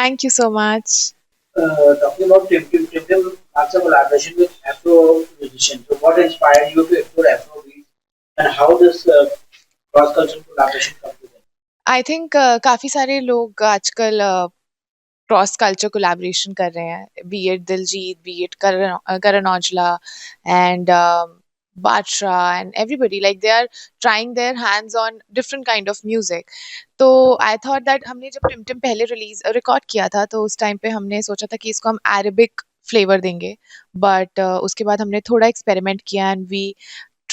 Thank you so much. Talking about Tim Tim marks a collaboration with Afro musicians. So, what inspired you to explore Afro beats, and how this cross-cultural collaboration come together? I think काफ़ी सारे लोग आजकल cross culture collaboration कर रहे हैं, be it Diljit, be it Karan Aujla and Badshah and everybody, like they are trying their hands on different kind of music. तो I thought that हमने जब टिम पहले रिलीज रिकॉर्ड किया था तो उस टाइम पे हमने सोचा था कि इसको हम अरेबिक फ्लेवर देंगे. बट उसके बाद हमने थोड़ा एक्सपेरिमेंट किया and we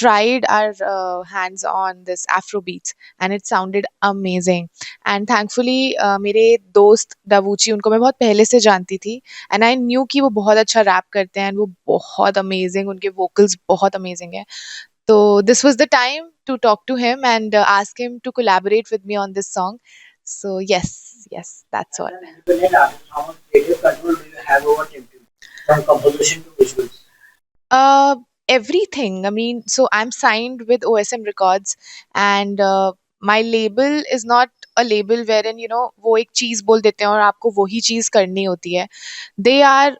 tried our hands on this Afro beats and it sounded amazing. And thankfully मेरे दोस्त दावूची, उनको मैं बहुत पहले से जानती थी एंड आई न्यू कि वो बहुत अच्छा रैप करते हैं and वो बहुत अमेजिंग, उनके वोकल्स बहुत अमेजिंग है. तो this was the time to talk to him and ask him to collaborate with me on this song. So yes, that's As all. an independent artist, how much creative control do you have over Tim Tim, from composition to visuals? Uh, Everything. I mean, so I'm signed with OSM Records, and my label is not a label wherein वो एक चीज बोल देते हैं और आपको वही चीज करनी होती है. They are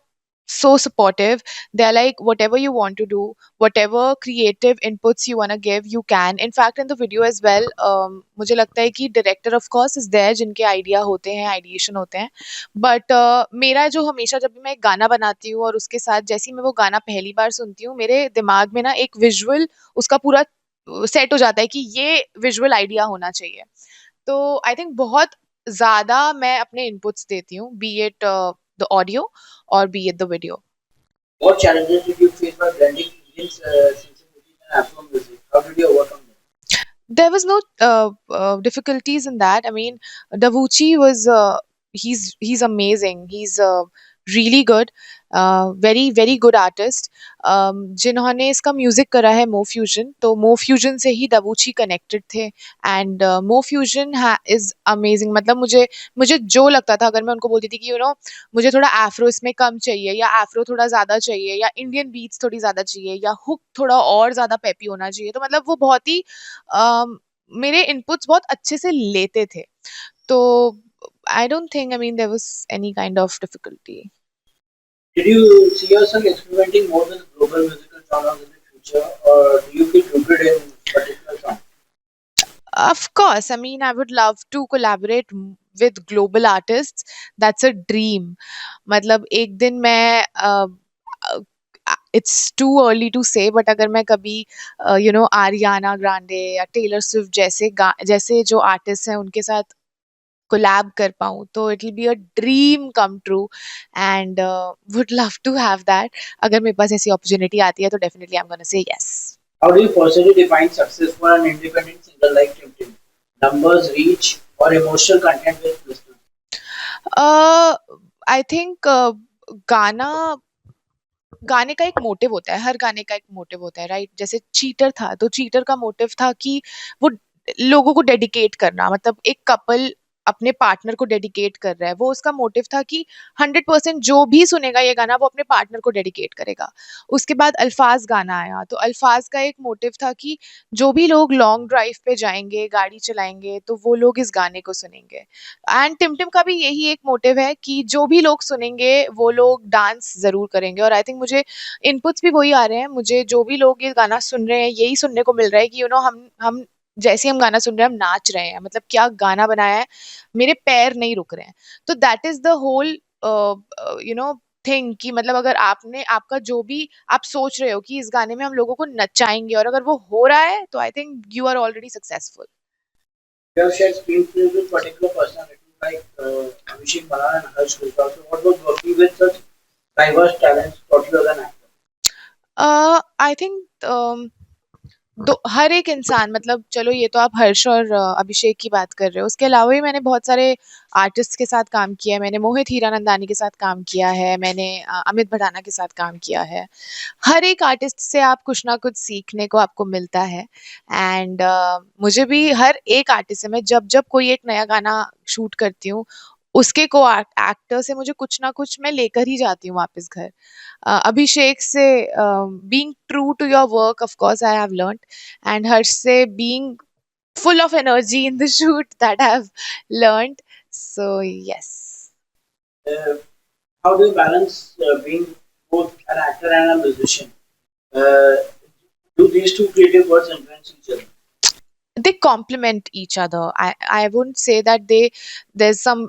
so supportive. They're like, whatever you want to do, whatever creative inputs you want to give, you can. In fact, in the video as well, मुझे लगता है कि director of course is there जिनके idea होते हैं, ideation होते हैं. But मेरा जो हमेशा जब भी मैं एक गाना बनाती हूँ और उसके साथ जैसे ही मैं वो गाना पहली बार सुनती हूँ, मेरे दिमाग में ना एक विजुअल उसका पूरा सेट हो जाता है कि ये विजुअल आइडिया होना चाहिए. तो आई थिंक बहुत ज्यादा मैं अपने इनपुट्स देती हूँ, बी इट द ऑडियो और B it the video. What challenges did you face by blending Indian sensibilities and Afro music? How did you overcome them? There was no difficulties in that. I mean, Davuchi was he's amazing. He's really good, very very good artist. जिन्होंने इसका music करा है मो fusion, तो मो fusion से ही दवूची connected थे. And मो फ्यूजन इज अमेजिंग. मतलब मुझे मुझे जो लगता था, अगर मैं उनको बोलती थी कि मुझे थोड़ा एफ्रो इसमें कम चाहिए या एफ्रो थोड़ा ज़्यादा चाहिए या इंडियन बीट्स थोड़ी ज़्यादा चाहिए या हुक थोड़ा और ज़्यादा पेपी होना चाहिए, तो मतलब वो बहुत ही मेरे इनपुट्स बहुत अच्छे से लेते थे. तो I don't think, I mean, there was any kind of difficulty. Did you see yourself experimenting more with global musical genres in the future, or do you feel rooted in particular genre? Of course, I mean, I would love to collaborate with global artists. That's a dream. मतलब एक दिन मैं it's too early to से, but अगर मैं कभी Ariana Grande या Taylor Swift जैसे जो आर्टिस्ट हैं उनके साथ कोलैब कर पाऊँ, तो it will be a dream come true. And would love to have that. अगर मेरे पास ऐसी अपॉर्चुनिटी आती है तो definitely I am gonna say yes. How do you personally define success for an independent singer like Tim Tim? Numbers, reach, or emotional content with listeners? I think गाना गाने का एक मोटिव होता है, हर गाने का एक मोटिव होता है, राइट? जैसे चीटर था, तो चीटर का मोटिव था कि वो लोगों को डेडिकेट करना, मतलब एक कपल अपने पार्टनर को डेडिकेट कर रहा है, वो उसका मोटिव था कि 100% जो भी सुनेगा ये गाना वो अपने पार्टनर को डेडिकेट करेगा. उसके बाद अल्फाज गाना आया, तो अल्फाज का एक मोटिव था कि जो भी लोग लॉन्ग ड्राइव पे जाएंगे, गाड़ी चलाएंगे, तो वो लोग इस गाने को सुनेंगे. एंड टिमटिम का भी यही एक मोटिव है कि जो भी लोग सुनेंगे वो लोग डांस ज़रूर करेंगे. और आई थिंक मुझे इनपुट्स भी वही आ रहे हैं, मुझे जो भी लोग ये गाना सुन रहे हैं यही सुनने को मिल रहा है कि हम जैसे हम गाना सुन रहे हैं हम नाच रहे हैं. मतलब क्या गाना बनाया है, मेरे पैर नहीं रुक रहे हैं. तो that is the whole you know thing, कि मतलब अगर आपने आपका जो भी आप सोच रहे हो कि इस गाने में हम लोगों को नचाएंगे और अगर वो हो रहा है, तो I think you are already successful. You have shared screenplays with particular personalities like Abhishek Balan and Harsh Gulzar. So, what was working with such diverse talents taught you as an actor? I think दो हर एक इंसान, मतलब चलो ये तो आप हर्ष और अभिषेक की बात कर रहे हो, उसके अलावा भी मैंने बहुत सारे आर्टिस्ट के साथ काम किया है. मैंने मोहित हीरानंदानी के साथ काम किया है, मैंने अमित भटाना के साथ काम किया है. हर एक आर्टिस्ट से आप कुछ ना कुछ सीखने को आपको मिलता है. एंड मुझे भी हर एक आर्टिस्ट से, मैं जब जब कोई एक नया गाना शूट करती हूँ, उसके को एक्टर से मुझे कुछ ना कुछ मैं लेकर ही जाती हूँ वापस घर. Abhishek say, being true to your work, of course, I have learned, and Harsh say being full of energy in the shoot, that I have learned. So yes. Uh, how do you balance being both an actor and a musician? Uh, do these two creative worlds influence each other? They complement each other. I wouldn't say that there's some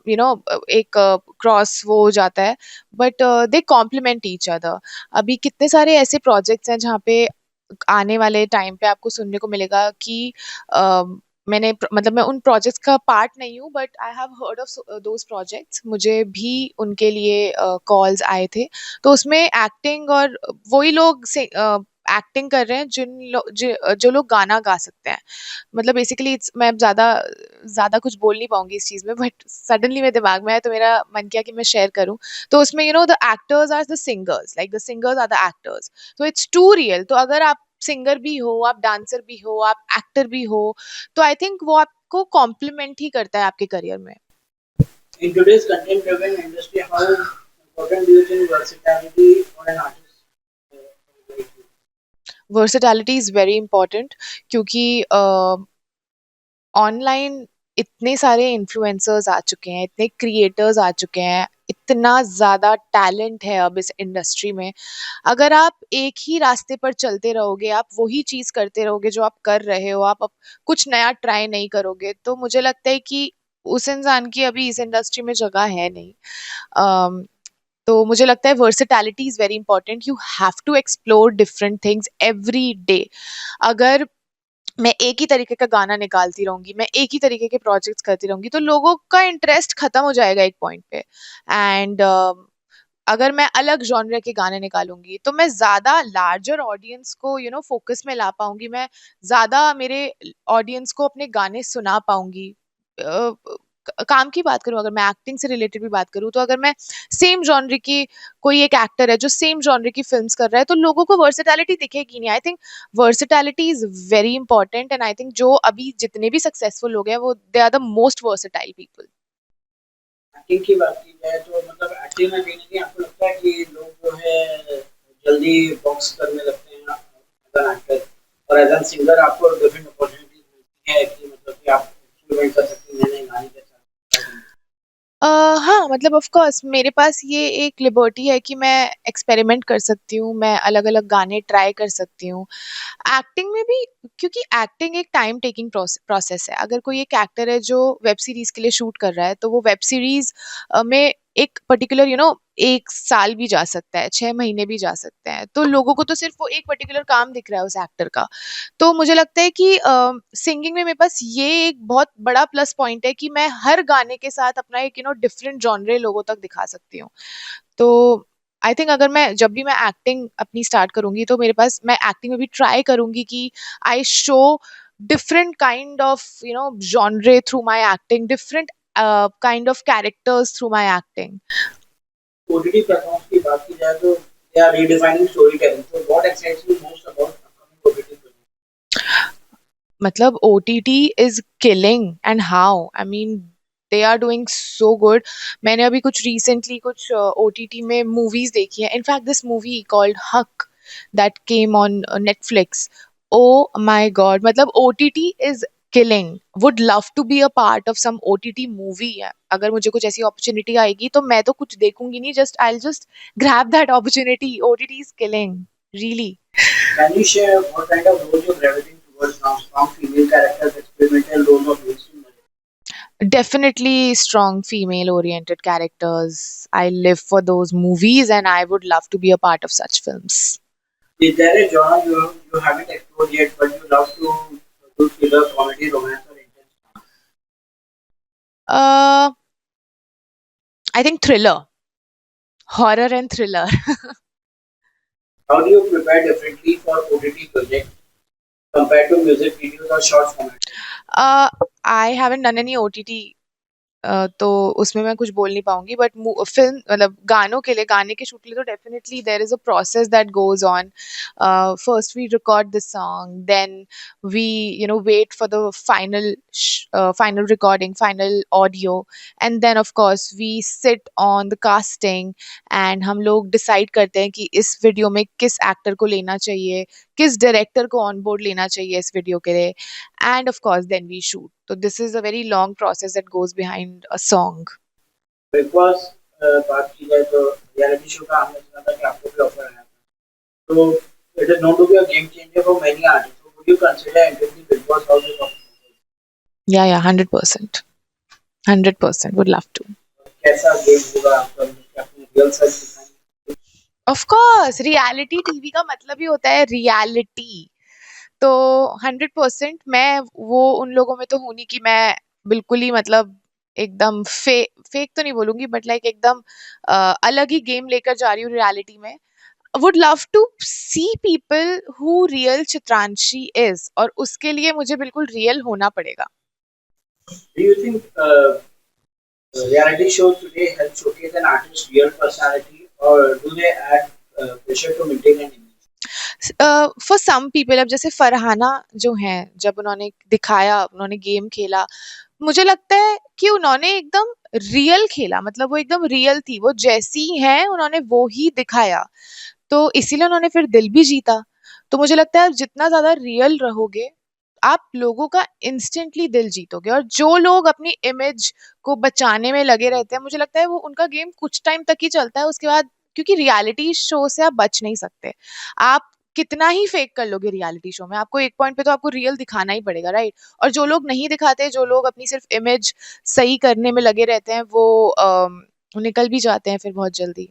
एक cross वो हो जाता है, but they complement each other. अभी कितने सारे ऐसे projects हैं जहाँ पे आने वाले टाइम पे आपको सुनने को मिलेगा कि मतलब मैं उन प्रोजेक्ट्स का पार्ट नहीं हूँ, but I have heard of those projects. मुझे भी उनके लिए कॉल्स आए थे. तो उसमें एक्टिंग और वही लोग से एक्टिंग कर रहे हैं जो लोग गाना गा सकते हैं. मतलब बेसिकली इट्स मैं ज्यादा ज्यादा कुछ बोल नहीं पाऊंगी इस चीज में, बट सडनली मेरे दिमाग में आया तो मेरा मन किया कि मैं शेयर करूं. तो उसमें the actors are the singers, like the singers are the actors. तो इट्स टू रियल. तो अगर आप सिंगर भी हो, आप डांसर भी हो, आप एक्टर भी हो, तो आई थिंक वो आपको कॉम्प्लीमेंट ही करता है आपके करियर में. In today's content-driven industry, how important do you think versatility for an artist? Like you? Versatility is very important, क्योंकि ऑनलाइन इतने सारे इन्फ्लुएंसर्स आ चुके हैं, इतने क्रिएटर्स आ चुके हैं, इतना ज्यादा टैलेंट है अब इस इंडस्ट्री में. अगर आप एक ही रास्ते पर चलते रहोगे, आप वही चीज करते रहोगे जो आप कर रहे हो, आप कुछ नया ट्राई नहीं करोगे, तो मुझे लगता है कि उस इंसान की अभी इस इंडस्ट्री में जगह है नहीं. अम, तो मुझे लगता है versatility is very important. You have to explore different things every day. अगर मैं एक ही तरीके का गाना निकालती रहूंगी, मैं एक ही तरीके के प्रोजेक्ट्स करती रहूंगी, तो लोगों का इंटरेस्ट खत्म हो जाएगा एक पॉइंट पे. एंड अगर मैं अलग जॉनर के गाने निकालूंगी तो मैं ज्यादा लार्जर ऑडियंस को फोकस में ला पाऊंगी. मैं ज्यादा मेरे ऑडियंस को अपने गाने सुना पाऊंगी. काम की बात करूं, अगर मैं एक्टिंग से रिलेटेड भी बात करूं, तो अगर मैं सेम जॉनर की कोई एक एक्टर है जो सेम जॉनर की फिल्म्स कर रहा है, तो लोगों को वर्सेटैलिटी दिखेगी नहीं. I think versatility is very important, and I think जो अभी जितने भी सक्सेसफुल लोग हैं वो they are the most versatile people. Acting की बात की जाए तो मतलब एक्टिंग में कहीं ना कहीं आपको लगता है कि लोग जो है जल्दी बॉक्स करने लगते हैं एज एन एक्टर और एज एन सिंगर आपको डिफरेंट अपॉर्चुनिटीज मिलती है कि मतलब कि आप एक्सपेरिमेंट कर सकते हैं नए नए गाने के साथ. हाँ, मतलब ऑफ कोर्स मेरे पास ये एक लिबर्टी है कि मैं एक्सपेरिमेंट कर सकती हूँ, मैं अलग अलग गाने ट्राई कर सकती हूँ. एक्टिंग में भी, क्योंकि एक्टिंग एक टाइम टेकिंग प्रोसेस है. अगर कोई एक एक्टर है जो वेब सीरीज के लिए शूट कर रहा है, तो वो वेब सीरीज में एक पर्टिकुलर एक साल भी जा सकता है, 6 महीने भी जा सकते हैं. तो लोगों को तो सिर्फ वो एक पर्टिकुलर काम दिख रहा है उस एक्टर का. तो मुझे लगता है कि सिंगिंग में मेरे पास ये एक बहुत बड़ा प्लस पॉइंट है कि मैं हर गाने के साथ अपना एक डिफरेंट जॉनरे लोगों तक दिखा सकती हूँ. तो आई थिंक अगर मैं जब भी मैं एक्टिंग अपनी स्टार्ट करूंगी, तो मेरे पास मैं एक्टिंग में भी ट्राई करूंगी कि I show different kind of genre through my acting, different kind of characters through my acting. OTT platforms की बात की जाए तो they are redefining story telling. तो what excites you most about upcoming OTT platforms? मतलब OTT is killing, and how, I mean they are doing so good. मैंने अभी कुछ रिसेंटली कुछ OTT में मूवीज देखी है. In fact this movie called Haq that came on Netflix. Oh my god, मतलब OTT is killing. Would love to be a part of some OTT movie. अगर मुझे कुछ ऐसी अपॉर्चुनिटी आएगी तो मैं तो कुछ देखूंगी नहीं, just I just grab that opportunity. OTT is killing, really. Can you share what kind of roles you're gravitating towards now? Strong female characters, experimental roles of mainstream narrative? Definitely strong female oriented characters. I live for those movies and I would love to be a part of such films. Is there a genre you haven't explored yet but you love to do thriller, comedy, romance, or intense drama? Uh, I think thriller, horror and thriller. How do you prepare differently for OTT projects compared to music videos or short format? uh, I haven't done any OTT, तो उसमें मैं कुछ बोल नहीं पाऊंगी, but film मतलब गानों के लिए, गाने के शूट के लिए तो definitely there is a process that goes on. First we record the song, then we wait for the final recording, final audio, and then of course we sit on the casting. And हम लोग decide करते हैं कि इस video में किस actor को लेना चाहिए, किस डायरेक्टर को ऑन बोर्ड लेना चाहिए इस वीडियो के लिए, and of course then we shoot. So this is a very long process that goes behind a song. Because बात की जाए तो रियलिटी शो का हमने सुना था कि आपको भी ऑफर आया था, तो it is not to be a game changer for many artist, so would you consider entering the Big Boss house of या 100%, 100% वुड लव टू। कैसा गेम होगा आपका, मतलब अपने रियल सेल्फ दिखाएंगे? ऑफ कोर्स, रियलिटी टीवी का मतलब ही होता है रियलिटी। तो 100% मैं वो उन लोगों में तो हूं नहीं कि मैं बिल्कुल ही मतलब एकदम फेक तो नहीं बोलूंगी, बट लाइक एकदम अलग ही गेम लेकर जा रही हूँ रियलिटी में। Would love to see people who real Chitranshi is, और उसके लिए मुझे बिल्कुल रियल होना पड़ेगा। Do you think reality shows today help showcase an artist's real personality, or do they add pressure to maintain an image? For some people, अब जैसे फरहाना जो हैं, जब उन्होंने दिखाया, उन्होंने गेम खेला, मुझे लगता है कि उन्होंने एकदम रियल खेला, मतलब वो एकदम रियल थी, वो जैसी हैं उन्होंने वो ही दिखाया। तो इसीलिए उन्होंने फिर दिल भी जीता। तो मुझे लगता है जितना ज्यादा रियल रहोगे, आप लोगों का इंस्टेंटली दिल जीतोगे। और जो लोग अपनी इमेज को बचाने में लगे रहते हैं, मुझे लगता है वो उनका गेम कुछ टाइम तक ही चलता है, उसके बाद क्योंकि रियलिटी शो से आप बच नहीं सकते। आप कितना ही फेक कर लोगे रियलिटी शो में, आपको एक पॉइंट पे तो आपको रियल दिखाना ही पड़ेगा, राइट? और जो लोग नहीं दिखाते, जो लोग अपनी सिर्फ इमेज सही करने में लगे रहते हैं, वो निकल भी जाते हैं फिर बहुत जल्दी।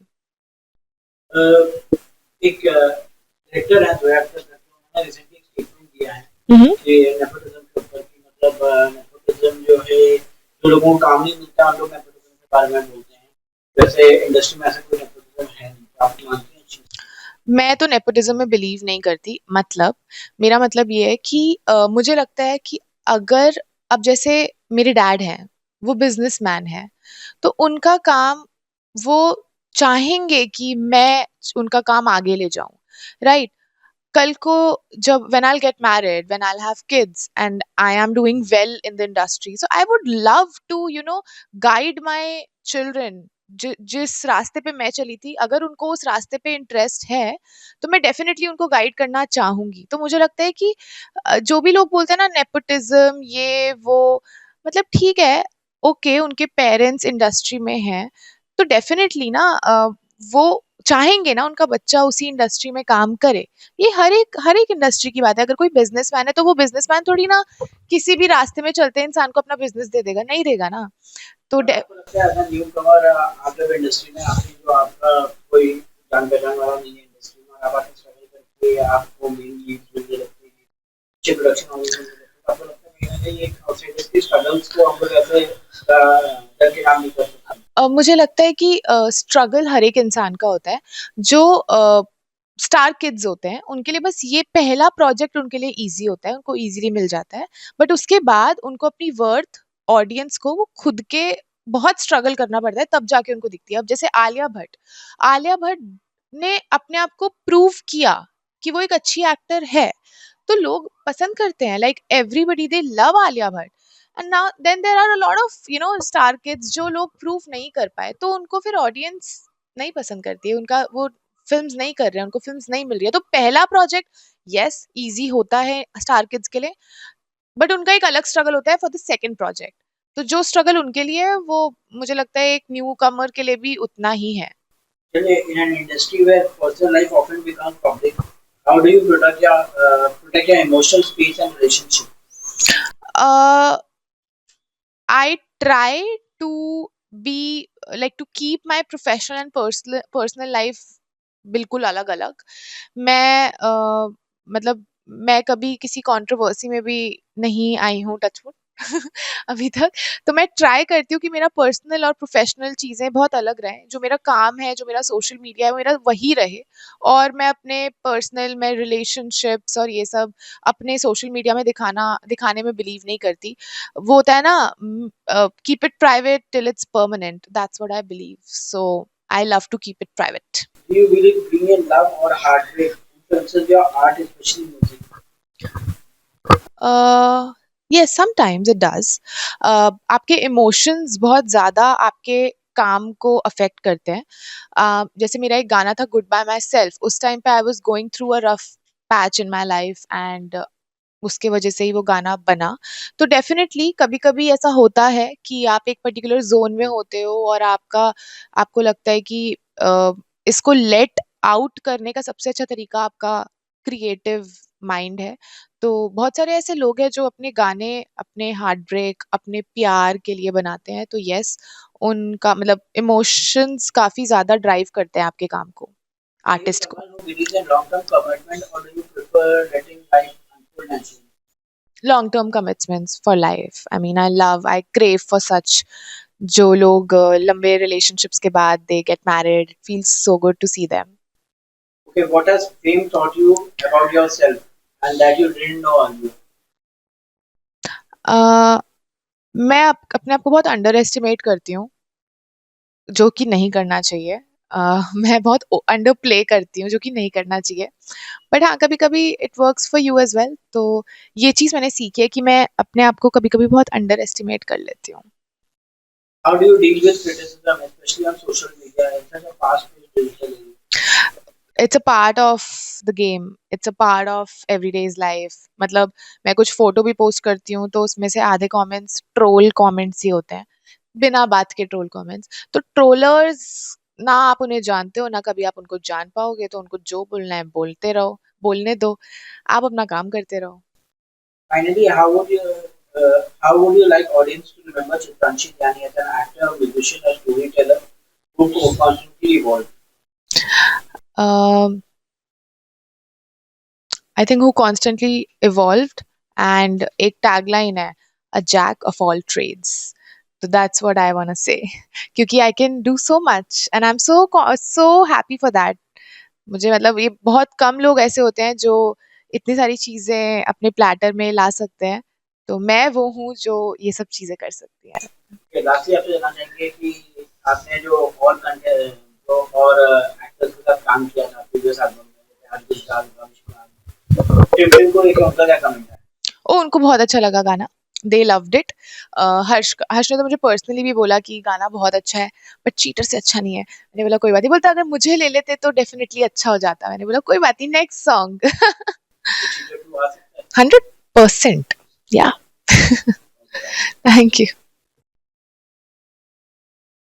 एक डायरेक्टर है जोया अख्तर करके, उन्होंने रिसेंटली एक स्टेटमेंट दिया है हम्म। कि नेपोटिज्म के ऊपर की, मतलब नेपोटिज्म जो है, जो लोगों को काम नहीं मिलता उन लोग नेपोटिज्म के बारे में बोलते हैं, वैसे इंडस्ट्री में ऐसा कोई नेपोटिज्म है नहीं, तो आप मानते हैं इस चीज़ मैं तो नेपोटिज्म में बिलीव नहीं करती। मतलब मेरा मतलब ये है कि मुझे लगता है कि अगर, अब जैसे मेरे डैड हैं, वो बिजनेसमैन हैं, तो उनका काम, वो चाहेंगे कि मैं उनका काम आगे ले जाऊं, राइट? कल को जब when I'll get married, when I'll have kids and I am doing well in the industry, so I would love to, guide my children। जिस रास्ते पे मैं चली थी, अगर उनको उस रास्ते पे इंटरेस्ट है, तो मैं डेफिनेटली उनको गाइड करना चाहूंगी। तो मुझे लगता है कि जो भी लोग बोलते हैं ना नेपोटिज्म ये वो, मतलब ठीक है, ओके, उनके पेरेंट्स इंडस्ट्री में हैं, तो डेफिनेटली ना वो चाहेंगे ना उनका बच्चा उसी इंडस्ट्री में काम करे। ये हर एक इंडस्ट्री की बात है। अगर कोई बिजनेसमैन है, तो वो बिजनेसमैन थोड़ी ना किसी भी रास्ते में चलते इंसान को अपना बिजनेस दे देगा, नहीं देगा ना। तो पर आपको लगता है एज अ न्यू कमर आप जब इंडस्ट्री में आते हैं, जो आपका कोई जान पहचान वाला नहीं है इंडस्ट्री में, और आप आके स्ट्रगल करके आपको मेन लीड मिलने लगते हैं, अच्छे प्रोडक्शन हाउस मिलने लगते हैं, तो आपको लगता है कहीं ना कहीं एक आउटसाइडर्स की स्ट्रगल्स को हम लोग ऐसे डर के काम नहीं कर सकते? मुझे लगता है कि स्ट्रगल हर एक इंसान का होता है। जो स्टार किड्स होते हैं, उनके लिए बस ये पहला प्रोजेक्ट उनके लिए इजी होता है, उनको इजीली मिल जाता है। बट उसके बाद उनको अपनी वर्थ, ऑडियंस को, वो खुद के बहुत स्ट्रगल करना पड़ता है, तब जाके उनको दिखती है। अब जैसे आलिया भट्ट ने अपने आप को प्रूव किया कि वो एक अच्छी एक्टर है, तो लोग पसंद करते हैं, like everybody they love Alia Bhatt. And now then there are a lot of star kids जो लोग प्रूफ नहीं कर पाए, तो उनको फिर ऑडियंस नहीं पसंद करती है, उनका वो फिल्म्स नहीं कर रहे हैं, उनको फिल्म्स नहीं मिल रही है। तो पहला प्रोजेक्ट, यस, इजी होता है स्टार किड्स के लिए, बट उनका एक अलग स्ट्रगल होता है फॉर द सेकंड प्रोजेक्ट। तो जो स्ट्रगल उनके लिए है, वो मुझे लगता है एक न्यू कमर के लिए भी उतना ही है। In an industry where personal life often becomes public, how do you protect your emotional space and relationship? I try to be like to keep my professional and personal life बिल्कुल अलग अलग। मैं मतलब मैं कभी किसी कंट्रोवर्सी में भी नहीं आई हूँ, टचवुड अभी तक। तो मैं ट्राई करती हूँ कि मेरा पर्सनल और प्रोफेशनल चीजें बहुत अलग रहें, जो मेरा काम है, जो मेरा सोशल मीडिया है, वो मेरा वही रहे। और मैं अपने पर्सनल में रिलेशनशिप्स और ये सब अपने सोशल मीडिया में दिखाने में बिलीव नहीं करती। वो होता है ना, keep it private till it's permanent, that's what I believe, so I love to keep it private. Do you believe being in love or heartbreak influences your art, especially music? Yes, sometimes it does. आपके emotions बहुत ज्यादा आपके काम को affect करते हैं। जैसे मेरा एक गाना था गुड बाय माई सेल्फ, उस टाइम पे I was going through a rough patch in my life, and उसके वजह से ही वो गाना बना। तो डेफिनेटली कभी कभी ऐसा होता है कि आप एक पर्टिकुलर जोन में होते हो और आपको लगता है कि इसको लेट आउट करने का सबसे अच्छा तरीका आपका क्रिएटिव माइंड है। तो बहुत सारे ऐसे लोग हैं जो अपने गाने अपने हार्ट ब्रेक अपने प्यार के लिए बनाते हैं। तो यस, उनका मतलब इमोशंस काफी ज्यादा ड्राइव करते हैं आपके काम को, Are you आर्टिस्ट को। someone who believes in long-term commitment, or do you prefer letting life unfold naturally? Long term commitments for life, I mean I crave for such. जो लोग लंबे रिलेशनशिप्स के बाद they get married, it feels so good to see them. Okay, what has fame taught you about yourself and that you didn't know earlier? मैं अपने आप को बहुत अंडर एस्टिमेट करती हूँ, जो कि नहीं करना चाहिए। मैं बहुत अंडर प्ले करती हूँ, जो कि नहीं करना चाहिए। बट हाँ, कभी कभी it works for you as well. तो ये चीज़ मैंने सीखी है कि मैं अपने आप को कभी कभी बहुत अंडर एस्टिमेट कर लेती हूँ। How do you deal with criticism, especially on social media in such a fast-paced digital age? It's a part of the game, it's a part of everyday life. मतलब मैं कुछ फोटो भी post करती हूँ तो उसमें से आधे कमेंट्स ट्रोल कमेंट्स ही होते हैं, बिना बात के ट्रोल कमेंट्स। तो ट्रोलर्स, ना आप उन्हें जानते हो ना कभी आप उनको जान पाओगे, तो उनको जो बोलना है बोलते रहो, बोलने दो, आप अपना काम करते रहो। Finally, how would you like audience to remember Chitranshi Jani as an actor, musician, or storyteller who constantly evolved? I think who constantly evolved, and एक टैगलाइन है, a jack of all trades. तो that's what I want to say, क्योंकि I can do so much and I am so happy for that. मुझे मतलब ये बहुत कम लोग ऐसे होते हैं जो इतनी सारी चीजें अपने प्लेटर में ला सकते हैं। तो मैं वो हूँ जो ये सब चीजें कर सकती है। Okay, lastly, आपसे जानना चाहेंगे कि आपने जो और एक्टर्स के साथ काम किया था प्रीवियस एल्बम में, जैसे हरगिज लाल, रमेश कुमार, टिम्पल को एक उनका क्या कमेंट है? ओ, उनको बहुत अच्छा लगा गाना, दे लव्ड इट। हर्ष ने तो मुझे पर्सनली भी बोला कि गाना बहुत अच्छा है, बट चीटर से अच्छा नहीं है। मैंने बोला कोई बात नहीं, बोलता अगर मुझे ले लेते तो डेफिनेटली अच्छा हो जाता। मैंने बोला कोई बात नहीं, नेक्स्ट सॉन्ग। तो चीटर टू आ सकता है? 100%। या। Thank you.